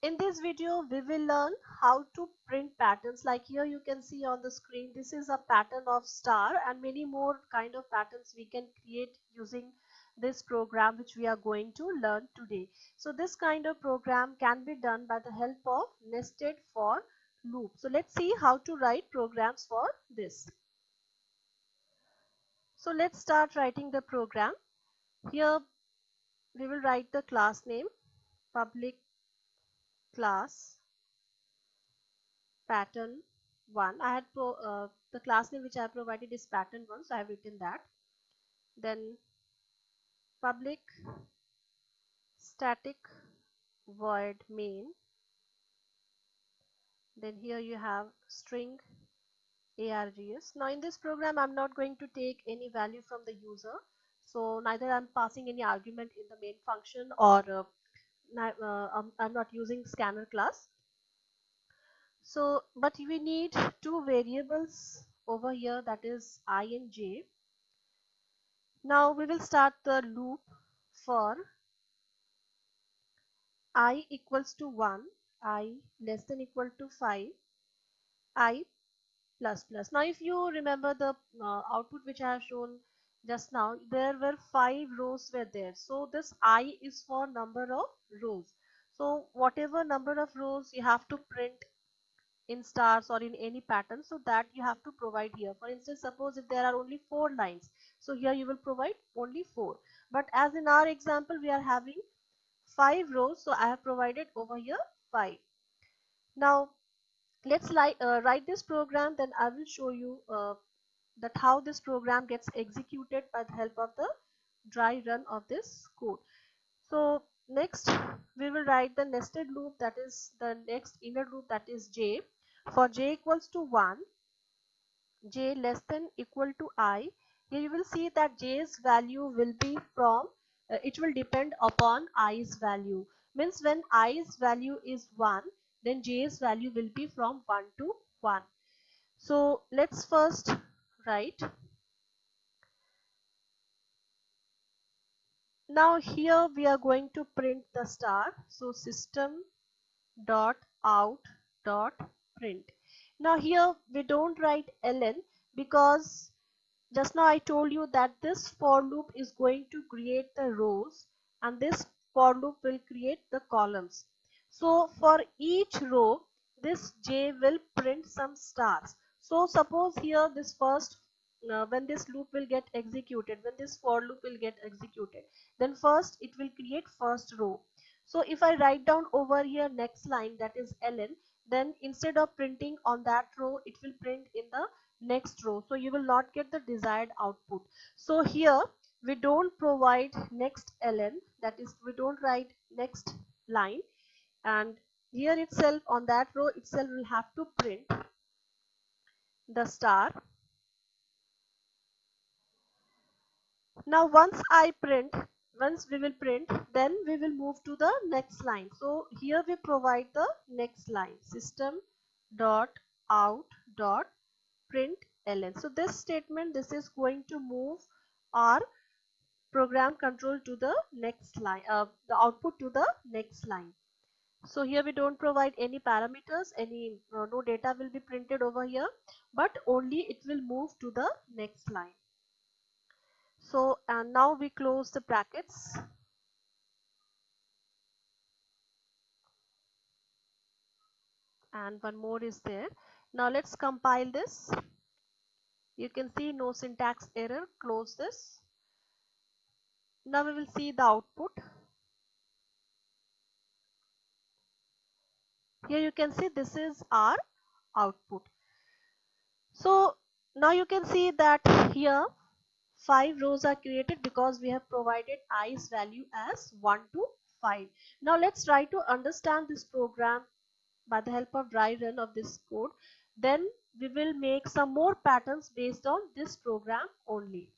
In this video, we will learn how to print patterns. Like here you can see on the screen, this is a pattern of star, and many more kind of patterns we can create using this program which we are going to learn today. So this kind of program can be done by the help of nested for loop. So let's see how to write programs for this. So let's start writing the program. Here we will write the class name, public class pattern 1. I had the class name which I have provided is pattern 1, so I have written that. Then public static void main. Then here you have string args. Now in this program I'm not going to take any value from the user, so neither I'm passing any argument in the main function, or I'm not using scanner class. So but we need two variables over here, that is I and j. Now we will start the loop for I equals to 1, I less than equal to 5, I plus plus. Now if you remember the output which I have shown just now, there were 5 rows were there. So this I is for number of rows. So whatever number of rows you have to print in stars or in any pattern, so that you have to provide here. For instance, suppose if there are only 4 lines, so here you will provide only 4. But as in our example we are having 5 rows, so I have provided over here 5. Now let's write this program, then I will show you that how this program gets executed by the help of the dry run of this code. So next we will write the nested loop, that is the next inner loop, that is j. For j equals to 1, j less than equal to I, here you will see that j's value will be from it will depend upon i's value. Means when i's value is 1, then j's value will be from 1 to 1. So let's first write. Now here we are going to print the star. So system dot out dot print. Now here we don't write ln, because just now I told you that this for loop is going to create the rows and this for loop will create the columns. So for each row this j will print some stars. So suppose here this first when this loop will get executed, when this for loop will get executed, then first it will create first row. So if I write down over here next line, that is ln, then instead of printing on that row, it will print in the next row, so you will not get the desired output. So here we don't provide next ln, that is we don't write next line, and here itself on that row itself will have to print the star. Now once we will print, then we will move to the next line. So here we provide the next line, system dot out dot print ln. So this statement, this is going to move our program control to the next line, the output to the next line. So here we don't provide any parameters, any no data will be printed over here, but only it will move to the next line. So and now we close the brackets. And one more is there. Now let's compile this. You can see no syntax error. Close this. Now we will see the output. Here you can see this is our output. So now you can see that here 5 rows are created because we have provided i's value as 1 to 5. Now let's try to understand this program by the help of dry run of this code. Then we will make some more patterns based on this program only.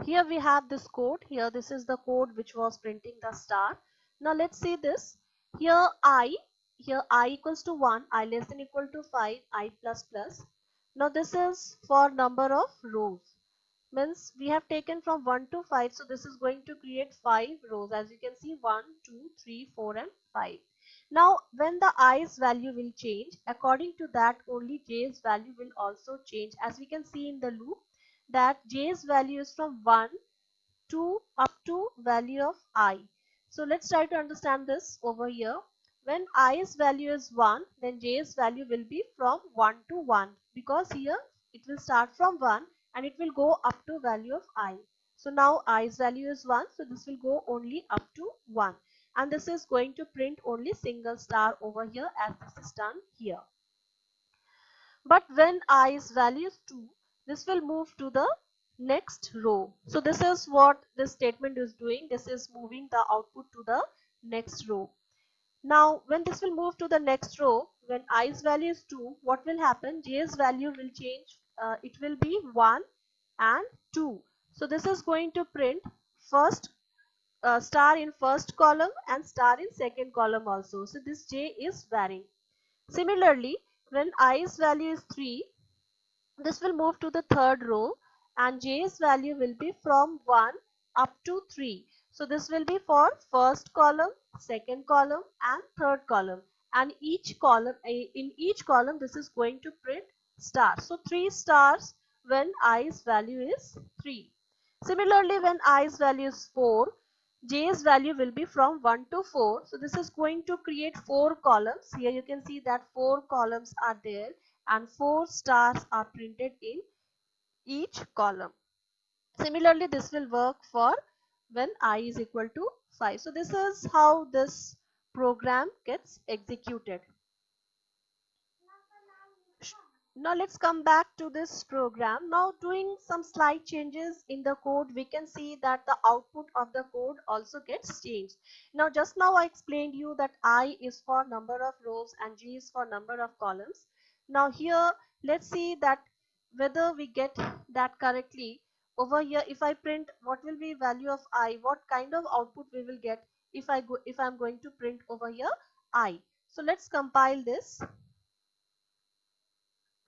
Here we have this code. Here this is the code which was printing the star. Now let's see this. Here I equals to 1, I less than equal to 5, I plus plus. Now this is for number of rows. means we have taken from 1 to 5, so this is going to create 5 rows. As you can see, 1 2 3 4 and 5. Now when the i's value will change, according to that only j's value will also change. As we can see in the loop that j's value is from 1 to up to value of I. So let's try to understand this over here. When i's value is 1, then j's value will be from 1 to 1, because here it will start from 1 and it will go up to value of I. So now i's value is 1, so this will go only up to 1, and this is going to print only single star over here as this is done here. But when i's value is 2, this will move to the next row. So this is what this statement is doing. This is moving the output to the next row. Now when this will move to the next row, when i's value is 2, what will happen? J's value will change. It will be 1 and 2. So this is going to print first star in first column and star in second column also. So this j is varying. Similarly, when i's value is 3, this will move to the third row and j's value will be from 1 up to 3. So this will be for first column, second column and third column, and in each column this is going to print stars. So 3 stars when i's value is 3. Similarly, when i's value is 4, j's value will be from 1 to 4. So this is going to create 4 columns. Here you can see that 4 columns are there and 4 stars are printed in each column. Similarly, this will work for when I is equal to 5. So this is how this program gets executed. Now let's come back to this program. Now doing some slight changes in the code, we can see that the output of the code also gets changed. Now just now I explained you that I is for number of rows and G is for number of columns. Now here let's see that whether we get that correctly. Over here, if I print what will be value of I, what kind of output we will get if I'm going to print over here I. So let's compile this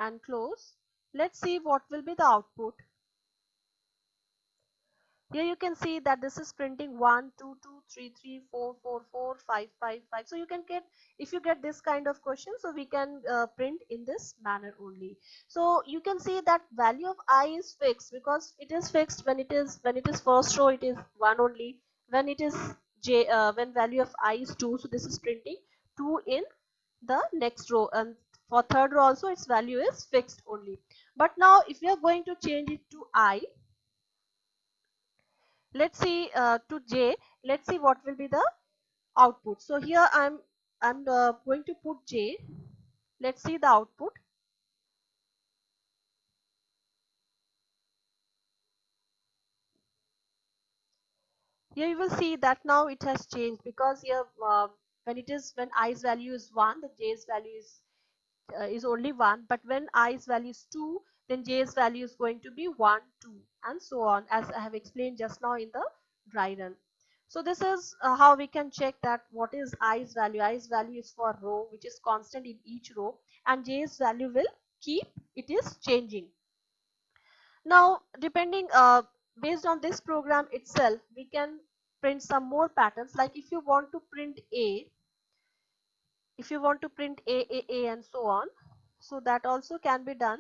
and close. Let's see what will be the output. Here you can see that this is printing 1 2 2 3 3 4 4 4 5 5 5. So you can get, if you get this kind of question, so we can print in this manner only. So you can see that value of I is fixed, because it is fixed when it is first row it is 1 only. When it is when value of I is 2, so this is printing 2 in the next row, and for third row also its value is fixed only. But now if we are going to change it to I, let's see to j, let's see what will be the output. So here I'm going to put j. Let's see the output. Here you will see that now it has changed, because here when i's value is 1, the j's value is only 1, but when i's value is 2, then j's value is going to be 1 2 and so on, as I have explained just now in the dry run. So this is how we can check that what is i's value. I's value is for row, which is constant in each row, and j's value will keep, it is changing. Now depending based on this program itself, we can print some more patterns. Like if you want to print a, if you want to print a and so on, so that also can be done.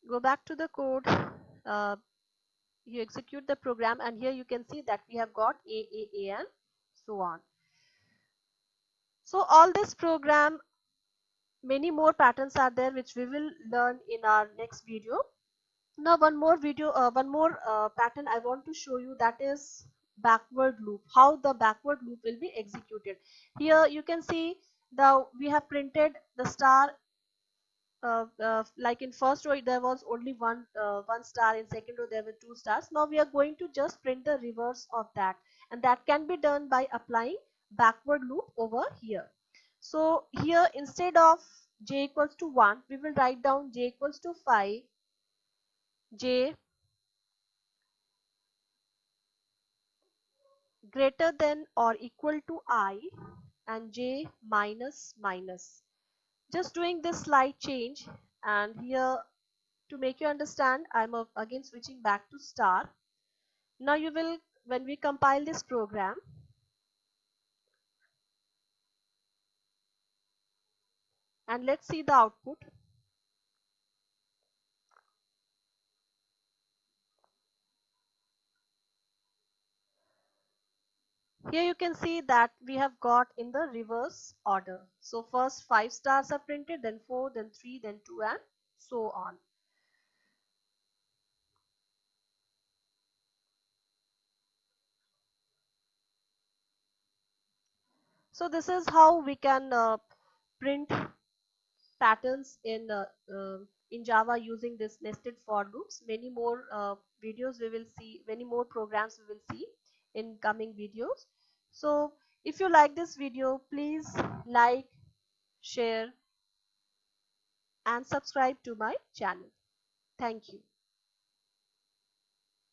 Go back to the code, uh, you execute the program, and here you can see that we have got a and so on. So all this program, many more patterns are there which we will learn in our next video. Now one more pattern I want to show you, that is backward loop. How the backward loop will be executed. Here you can see we have printed the star, like in first row there was only one star, in second row there were 2 stars. Now we are going to just print the reverse of that, and that can be done by applying backward loop over here. So here instead of j equals to 1, we will write down j equals to 5, j greater than or equal to I, and j minus minus. Just doing this slight change, and here To make you understand, I'm again switching back to star. Now you will, when we compile this program, and let's see the output. Here you can see that we have got in the reverse order. So first 5 stars are printed, then 4, then 3, then 2, and so on. So this is how we can print patterns in Java using this nested for loops. Many more videos we will see, many more programs we will see in coming videos. So if you like this video, please like, share, and subscribe to my channel. Thank you.